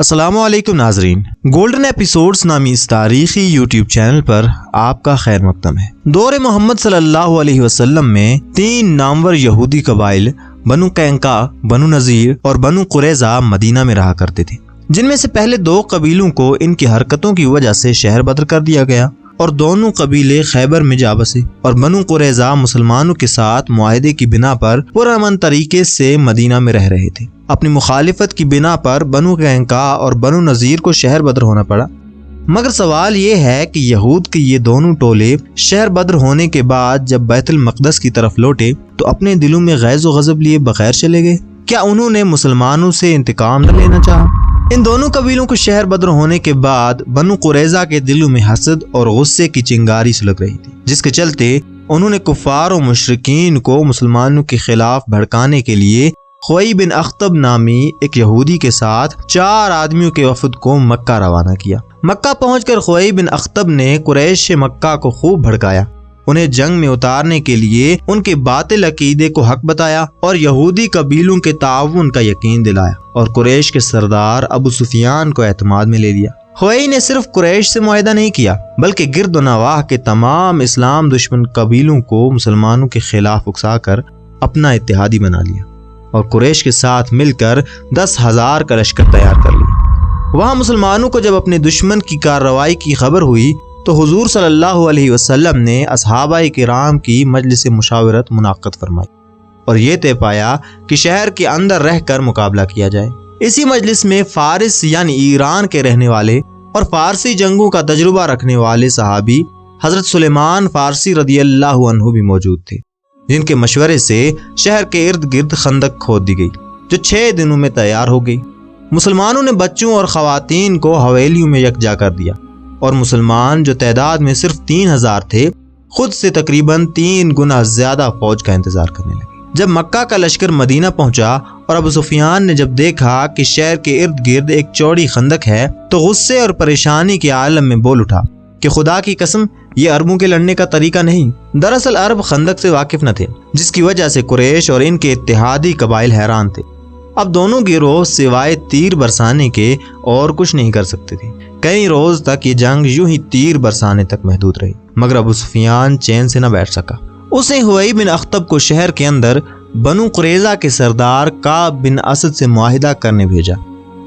السلام علیکم ناظرین، گولڈن ایپیسوڈز نامی اس تاریخی یوٹیوب چینل پر آپ کا خیر مقدم ہے۔ دور محمد صلی اللہ علیہ وسلم میں 3 نامور یہودی قبائل بنو قینقاع، بنو نذیر اور بنو قریظہ مدینہ میں رہا کرتے تھے، جن میں سے پہلے 2 قبیلوں کو ان کی حرکتوں کی وجہ سے شہر بدر کر دیا گیا اور دونوں قبیلے خیبر میں جا بسے، اور بنو قریظہ مسلمانوں کے ساتھ معاہدے کی بنا پر پرامن طریقے سے مدینہ میں رہ رہے تھے۔ اپنی مخالفت کی بنا پر بنو قینقاع اور بنو نذیر کو شہر بدر ہونا پڑا۔ مگر سوال یہ ہے کہ یہود کے یہ دونوں ٹولے شہر بدر ہونے کے بعد جب بیت المقدس کی طرف لوٹے تو اپنے دلوں میں غیظ و غضب لیے بغیر چلے گئے؟ کیا انہوں نے مسلمانوں سے انتقام نہ لینا چاہا؟ ان دونوں قبیلوں کو شہر بدر ہونے کے بعد بنو قریظہ کے دلوں میں حسد اور غصے کی چنگاری سلگ رہی تھی، جس کے چلتے انہوں نے کفار و مشرکین کو مسلمانوں کے خلاف بھڑکانے کے لیے خوئی بن اخطب نامی ایک یہودی کے ساتھ 4 آدمیوں کے وفد کو مکہ روانہ کیا۔ مکہ پہنچ کر خوئی بن اخطب نے قریش مکہ کو خوب بھڑکایا، انہیں جنگ میں اتارنے کے لیے ان کے باطل عقیدے کو حق بتایا اور یہودی قبیلوں کے تعاون کا یقین دلایا، اور قریش کے سردار ابو سفیان کو اعتماد میں لے لیا۔ خوئی نے صرف قریش سے معاہدہ نہیں کیا بلکہ گرد و نواح کے تمام اسلام دشمن قبیلوں کو مسلمانوں کے خلاف اکسا کر اپنا اتحادی بنا لیا اور قریش کے ساتھ مل کر 10,000 کا لشکر تیار کر لیا۔ وہاں مسلمانوں کو جب اپنے دشمن کی کارروائی کی خبر ہوئی تو حضور صلی اللہ علیہ وسلم نے اصحابہ کرام کی مجلس مشاورت منعقد فرمائی اور یہ طے پایا کہ شہر کے اندر رہ کر مقابلہ کیا جائے۔ اسی مجلس میں فارس یعنی ایران کے رہنے والے اور فارسی جنگوں کا تجربہ رکھنے والے صحابی حضرت سلیمان فارسی رضی اللہ عنہ بھی موجود تھے، جن کے مشورے سے شہر کے ارد گرد خندق کھود دی گئی جو 6 دنوں میں تیار ہو گئی۔ مسلمانوں نے بچوں اور خواتین کو حویلیوں میں یکجا کر دیا اور مسلمان جو تعداد میں صرف 3,000 تھے خود سے تقریباً 3 گنا زیادہ فوج کا انتظار کرنے لگے۔ جب مکہ کا لشکر مدینہ پہنچا اور ابو سفیان نے جب دیکھا کہ شہر کے ارد گرد ایک چوڑی خندق ہے تو غصے اور پریشانی کے عالم میں بول اٹھا کہ خدا کی قسم یہ عربوں کے لڑنے کا طریقہ نہیں۔ دراصل عرب خندق سے واقف نہ تھے، جس کی وجہ سے قریش اور ان کے اتحادی قبائل حیران تھے۔ اب دونوں گروہ سوائے تیر برسانے کے اور کچھ نہیں کر سکتے تھے۔ کئی روز تک یہ جنگ یوں ہی تیر برسانے تک محدود رہی، مگر ابو سفیان چین سے نہ بیٹھ سکا۔ اس نے خوئی بن اخطب کو شہر کے اندر بنو قریظہ کے سردار کعب بن اسد سے معاہدہ کرنے بھیجا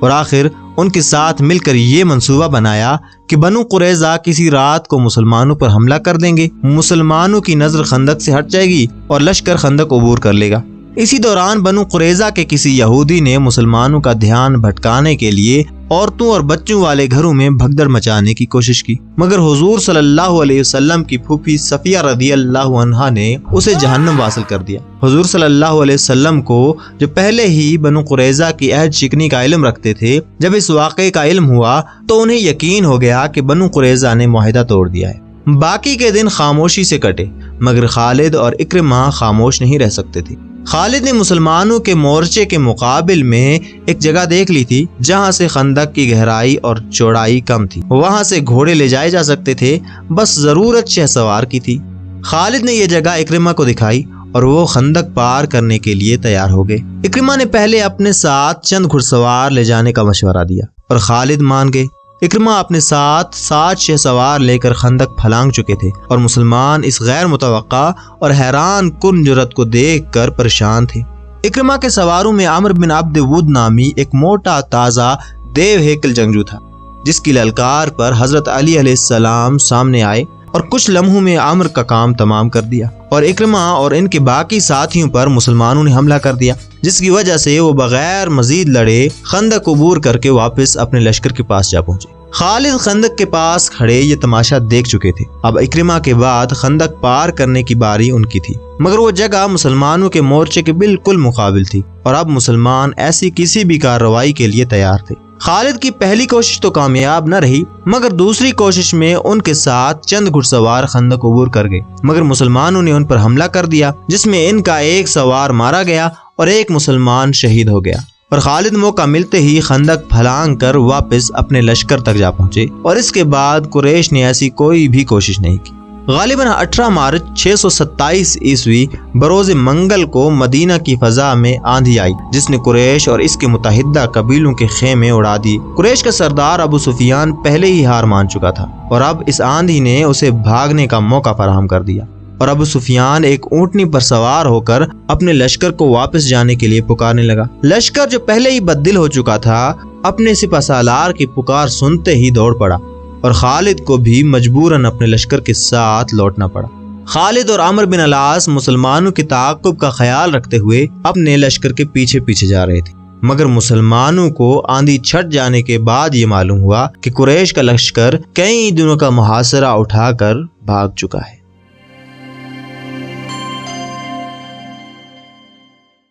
اور آخر ان کے ساتھ مل کر یہ منصوبہ بنایا کہ بنو قریظہ کسی رات کو مسلمانوں پر حملہ کر دیں گے، مسلمانوں کی نظر خندق سے ہٹ جائے گی اور لشکر خندق عبور کر لے گا۔ اسی دوران بنو قریظہ کے کسی یہودی نے مسلمانوں کا دھیان بھٹکانے کے لیے عورتوں اور بچوں والے گھروں میں بھگدڑ مچانے کی کوشش کی، مگر حضور صلی اللہ علیہ وسلم کی پھوپھی صفیہ رضی اللہ عنہا نے اسے جہنم واصل کر دیا۔ حضور صلی اللہ علیہ وسلم کو جو پہلے ہی بنو قریظہ کی عہد شکنی کا علم رکھتے تھے، جب اس واقعے کا علم ہوا تو انہیں یقین ہو گیا کہ بنو قریظہ نے معاہدہ توڑ دیا ہے۔ باقی کے دن خاموشی سے کٹے، مگر خالد اور اکرمہ خاموش نہیں رہ سکتے تھے۔ خالد نے مسلمانوں کے مورچے کے مقابل میں ایک جگہ دیکھ لی تھی جہاں سے خندق کی گہرائی اور چوڑائی کم تھی، وہاں سے گھوڑے لے جائے جا سکتے تھے، بس ضرورت شہ سوار کی تھی۔ خالد نے یہ جگہ اکرمہ کو دکھائی اور وہ خندق پار کرنے کے لیے تیار ہو گئے۔ اکرمہ نے پہلے اپنے ساتھ چند گھڑ سوار لے جانے کا مشورہ دیا اور خالد مان گئے۔ اکرمہ اپنے ساتھ 7 شہ سوار لے کر خندق پھلانگ چکے تھے اور مسلمان اس غیر متوقع اور حیران کن جرأت کو دیکھ کر پریشان تھے۔ اکرمہ کے سواروں میں عمرو بن عبد ود نامی ایک موٹا تازہ دیو ہیکل جنگجو تھا، جس کی للکار پر حضرت علی علیہ السلام سامنے آئے اور کچھ لمحوں میں عمرو کا کام تمام کر دیا اور اکرمہ اور ان کے باقی ساتھیوں پر مسلمانوں نے حملہ کر دیا، جس کی وجہ سے وہ بغیر مزید لڑے خندق عبور کر کے واپس اپنے لشکر کے پاس جا پہنچے۔ خالد خندق کے پاس کھڑے یہ تماشا دیکھ چکے تھے، اب اکرمہ کے بعد خندق پار کرنے کی باری ان کی تھی، مگر وہ جگہ مسلمانوں کے مورچے کے بالکل مقابل تھی اور اب مسلمان ایسی کسی بھی کارروائی کے لیے تیار تھے۔ خالد کی پہلی کوشش تو کامیاب نہ رہی، مگر دوسری کوشش میں ان کے ساتھ چند گھڑ سوار خندق عبور کر گئے، مگر مسلمانوں نے ان پر حملہ کر دیا جس میں ان کا ایک سوار مارا گیا اور ایک مسلمان شہید ہو گیا، اور خالد موقع ملتے ہی خندق پھلانگ کر واپس اپنے لشکر تک جا پہنچے اور اس کے بعد قریش نے ایسی کوئی بھی کوشش نہیں کی۔ غالباً 18 مارچ 627 عیسوی بروز منگل کو مدینہ کی فضا میں آندھی آئی جس نے قریش اور اس کے متحدہ قبیلوں کے خیمے اڑا دی۔ قریش کا سردار ابو سفیان پہلے ہی ہار مان چکا تھا اور اب اس آندھی نے اسے بھاگنے کا موقع فراہم کر دیا، اور ابو سفیان ایک اونٹنی پر سوار ہو کر اپنے لشکر کو واپس جانے کے لیے پکارنے لگا۔ لشکر جو پہلے ہی بددل ہو چکا تھا اپنے سپہ سالار کی پکار سنتے ہی دوڑ پڑا، اور خالد کو بھی مجبوراً اپنے لشکر کے ساتھ لوٹنا پڑا۔ خالد اور عمرو بن العاص مسلمانوں کے تعاقب کا خیال رکھتے ہوئے اپنے لشکر کے پیچھے پیچھے جا رہے تھے، مگر مسلمانوں کو آندھی چھٹ جانے کے بعد یہ معلوم ہوا کہ قریش کا لشکر کئی دنوں کا محاصرہ اٹھا کر بھاگ چکا ہے۔